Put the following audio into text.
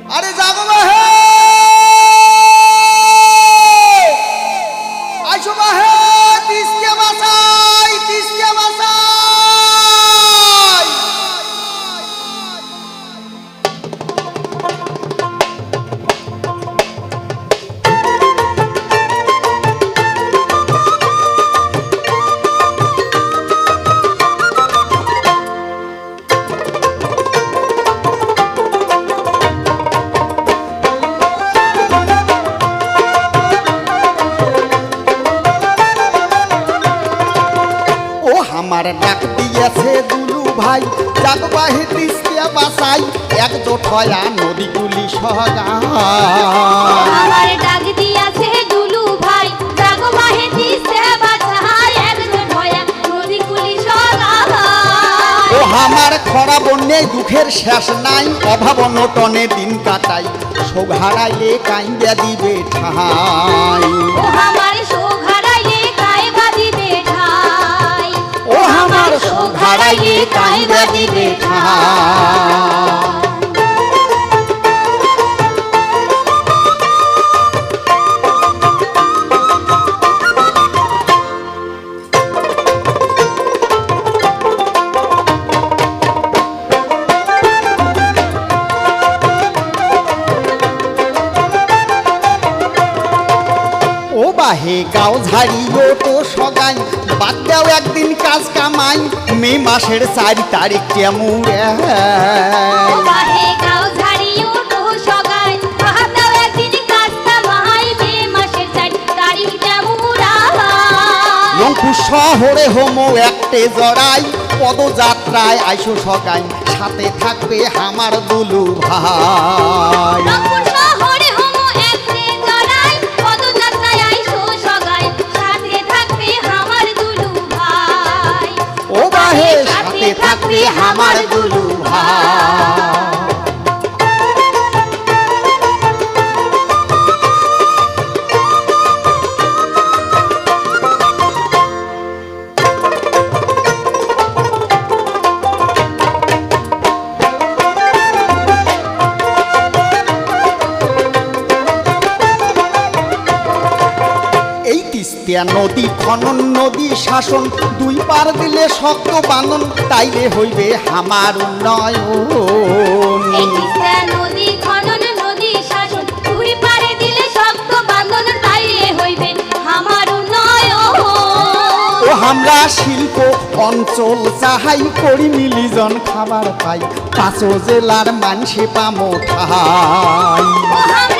আরে জাগো বাহে আইসো বাহে তিসকে বাসাই তিসকে বাসাই আমার ডাক দিয়েছে দুলু ভাই জাগো বাহে তিসকে বাসাই একজোট হয়া নদী তুলি সগা আমার ডাক দিয়েছে দুলু ভাই জাগো বাহে তিসকে বাসাই একজোট হয়া নদী তুলি সগা ও আমার খরা বন্যে দুঃখের শেষ নাই অভাব অনটনে দিন কাটাই শোক হারাইলে কাইন্দা দিবে ঠাই ও আমার শোক হারাইলে কাইবা দিবে ঠাই ও আমার শোক হারাইলে কাইন্দা দিবে ঠাই ও বাহে গাও ঝাড়িও তো সগাই বাদ দাও একদিন কাজ কামাই মে মাসের 4 তারিখ কেমন ও বাহে গাও ঝাড়িও তো সগাই বাদ দাও একদিন কাজ কামাই মে মাসের 4 তারিখ কেমুরা লঙ্কু শহরে হোমো একটে জড়াই পদযাত্রায় আইসো সগাই সাথে থাকবে আমার দুলু ভাই রংপুর শহরে হোমো একতে জড়াই পদযাত্রায় আইসো সগাই সাথে থাকবে আমার দুলু ভাই ও বাহে সাথে থাকবে আমার দুলু ভাই এই তিস্তা নদী খনন নদী শাসন দুই পার দিলে শক্ত বানন তাইলে হইবে আমার উন্নয়ন এই তিস্তা নদী খনন নদী শাসন দুই পারে দিলে শক্ত বাঁধন তাইলে হইবে আমার উন্নয়ন ও আমরা শিল্প অঞ্চল চাহাই করি মিলিজন খাবার পাই 5 জেলার মানসে পামো ঠাই ও